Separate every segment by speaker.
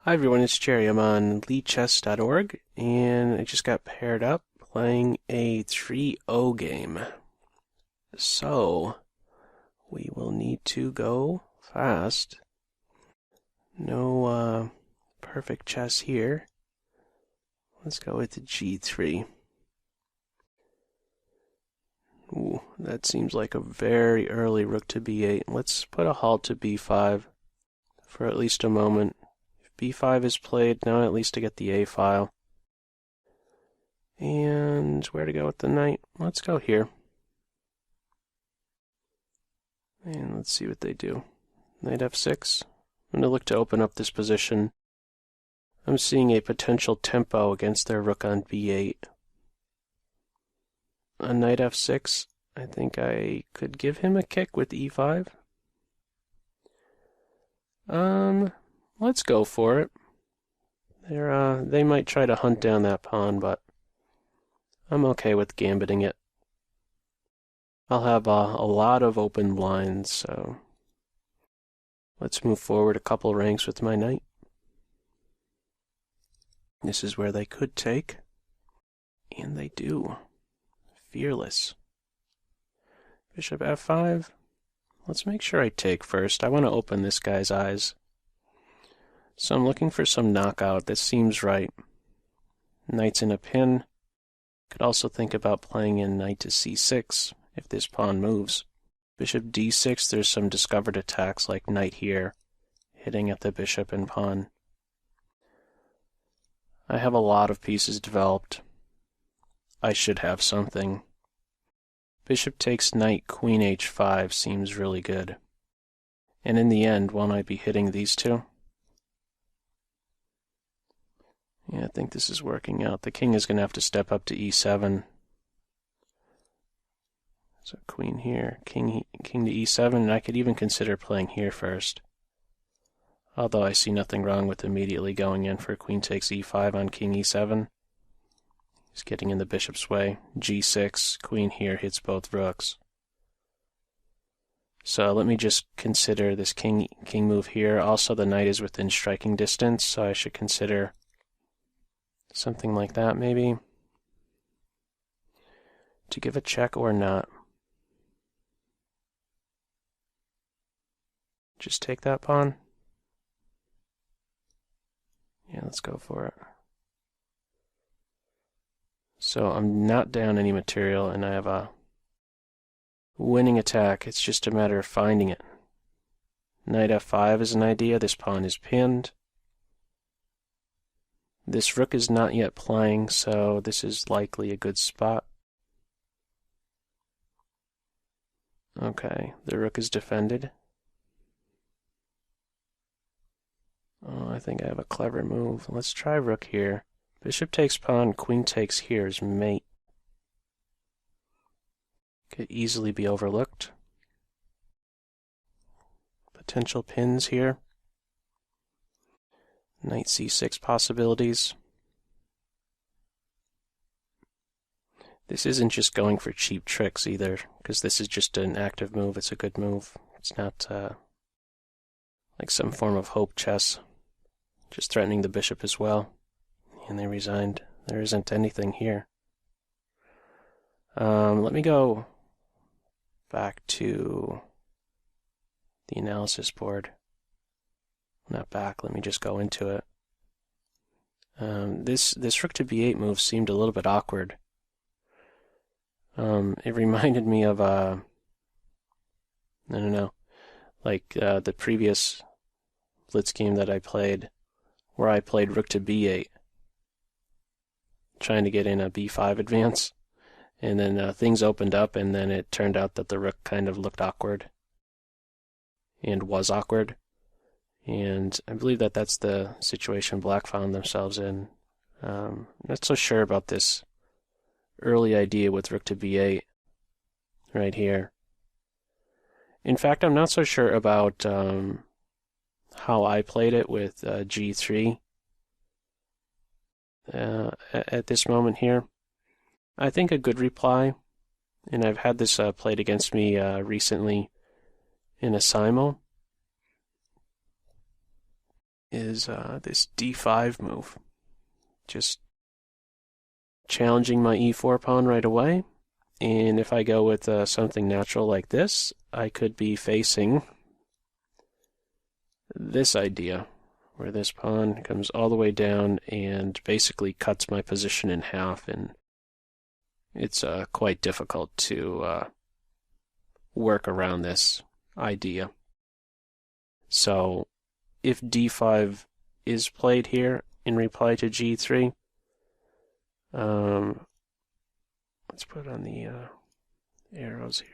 Speaker 1: Hi everyone, it's Jerry. I'm on leadchess.org and I just got paired up playing a 3-0 game. So, we will need to go fast. No perfect chess here. Let's go with the G3. Ooh, that seems like a very early rook to B8. Let's put a halt to B5 for at least a moment. B5 is played, now at least to get the A file. And where to go with the knight? Let's go here. And let's see what they do. Knight F6. I'm going to look to open up this position. I'm seeing a potential tempo against their rook on B8. On Knight F6, I think I could give him a kick with E5. Let's go for it. They might try to hunt down that pawn, but I'm okay with gambiting it. I'll have a lot of open blinds, so let's move forward a couple ranks with my knight. This is where they could take, and they do. Fearless. Bishop F5. Let's make sure I take first. I want to open this guy's eyes. So I'm looking for some knockout. This seems right. Knight's in a pin. Could also think about playing in knight to C6 if this pawn moves. Bishop D6, there's some discovered attacks like knight here, hitting at the bishop and pawn. I have a lot of pieces developed. I should have something. Bishop takes knight, queen H5 seems really good. And in the end, won't I be hitting these two? Yeah, I think this is working out. The king is going to have to step up to E7. So queen here, king to E7, and I could even consider playing here first. Although I see nothing wrong with immediately going in for queen takes E5 on king E7. He's getting in the bishop's way. G6, queen here hits both rooks. So let me just consider this king move here. Also, the knight is within striking distance, so I should consider something like that, maybe. To give a check or not. Just take that pawn. Yeah, let's go for it. So I'm not down any material, and I have a winning attack. It's just a matter of finding it. Knight F5 is an idea. This pawn is pinned. This rook is not yet playing, so this is likely a good spot. Okay, the rook is defended. Oh, I think I have a clever move. Let's try rook here. Bishop takes pawn, queen takes here is mate. Could easily be overlooked. Potential pins here. Knight C6 possibilities. This isn't just going for cheap tricks either, because this is just an active move. It's a good move. It's not like some form of hope chess. Just threatening the bishop as well. And they resigned. There isn't anything here. Let me go back to the analysis board. Not back, let me just go into it. This rook to b8 move seemed a little bit awkward. It reminded me of I don't know, like the previous Blitz game that I played, where I played rook to b8, trying to get in a b5 advance, and then things opened up, and then it turned out that the rook kind of looked awkward, and was awkward. And I believe that that's the situation Black found themselves in. Not so sure about this early idea with rook to b8 right here. In fact, I'm not so sure about how I played it with G3 at this moment here. I think a good reply, and I've had this played against me recently in a simo, is this d5 move. Just challenging my e4 pawn right away. And if I go with something natural like this, I could be facing this idea, where this pawn comes all the way down and basically cuts my position in half, and it's quite difficult to work around this idea. So if d5 is played here in reply to g3, let's put on the arrows here.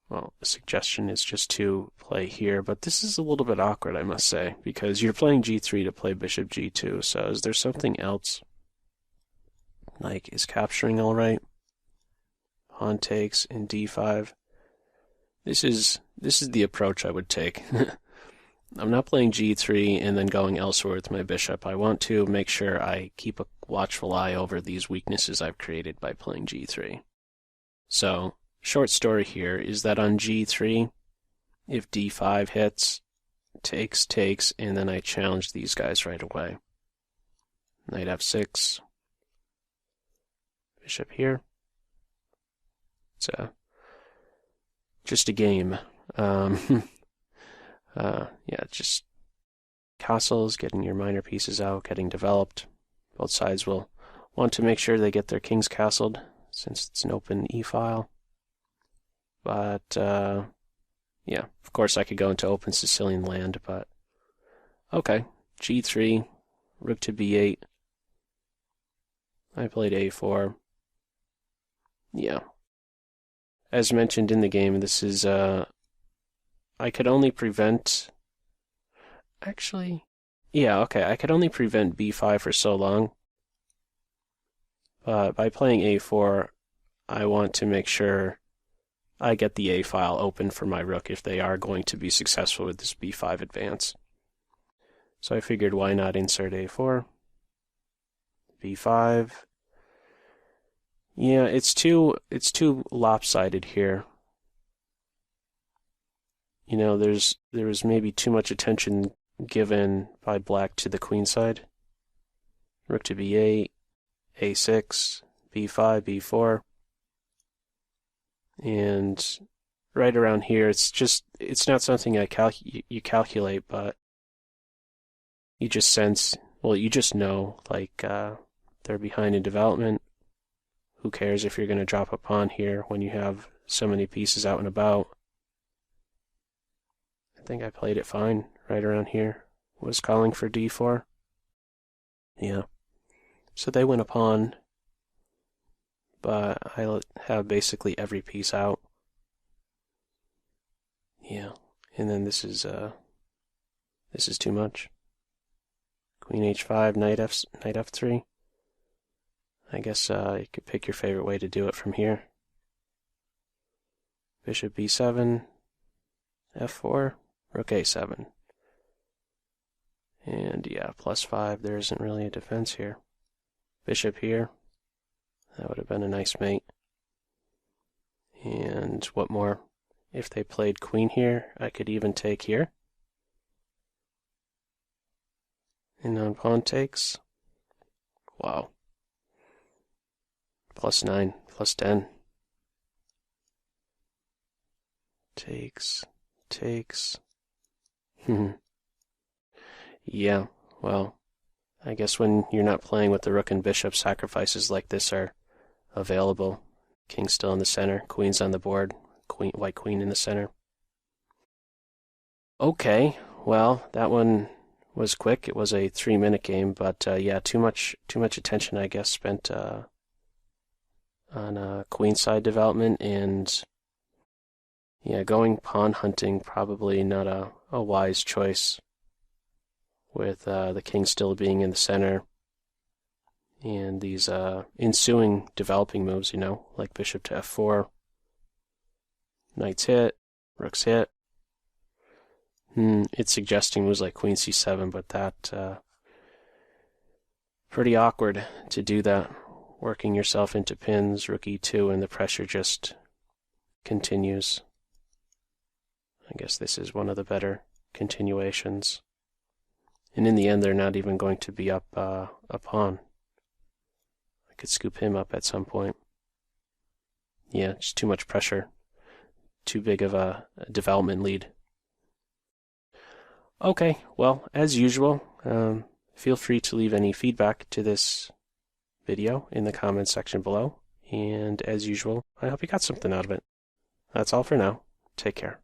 Speaker 1: Well, the suggestion is just to play here, but this is a little bit awkward, I must say, because you're playing g3 to play bishop g2, so is there something else? Like, is capturing alright? Pawn takes in d5. This is the approach I would take. I'm not playing g3 and then going elsewhere with my bishop. I want to make sure I keep a watchful eye over these weaknesses I've created by playing g3. So, short story here is that on g3, if d5 hits, takes, and then I challenge these guys right away. Knight f6, bishop here. It's just a game. Yeah, just castles, getting your minor pieces out, getting developed. Both sides will want to make sure they get their kings castled, since it's an open e-file. But, yeah, of course I could go into open Sicilian land, but okay. g3, rook to b8. I played a4. Yeah. As mentioned in the game, this is, I could only prevent... Actually, yeah, okay, I could only prevent b5 for so long. But by playing a4, I want to make sure I get the a-file open for my rook if they are going to be successful with this b5 advance. So I figured, why not insert a4, b5. Yeah, it's too lopsided here. You know, there was maybe too much attention given by black to the queenside. Rook to b8, a6, b5, b4. And right around here, it's not something you calculate, but you just sense, well, you just know, like, they're behind in development. Who cares if you're going to drop a pawn here when you have so many pieces out and about? I think I played it fine right around here. Was calling for d4. Yeah. So they win a pawn, but I have basically every piece out. Yeah. And then this is too much. Queen h5, knight f3. I guess you could pick your favorite way to do it from here. Bishop b7, f4, rook a7. And yeah, +5, there isn't really a defense here. Bishop here, that would have been a nice mate. And what more? If they played queen here, I could even take here. And on pawn takes, wow. +9, +10. Takes. Yeah, well, I guess when you're not playing with the rook and bishop, sacrifices like this are available. King still in the center, queen's on the board, white queen in the center. Okay, well, that one was quick. It was a 3-minute game, but yeah, too much attention, I guess, spent on queenside development, and yeah, going pawn hunting, probably not a wise choice, with the king still being in the center, and these ensuing developing moves, you know, like bishop to f4, knight's hit, rook's hit. It's suggesting moves like queen c7, but that pretty awkward to do that, working yourself into pins, rook e2, and the pressure just continues. I guess this is one of the better continuations. And in the end, they're not even going to be up a pawn. I could scoop him up at some point. Yeah, just too much pressure. Too big of a development lead. Okay, well, as usual, feel free to leave any feedback to this video in the comments section below. And as usual, I hope you got something out of it. That's all for now. Take care.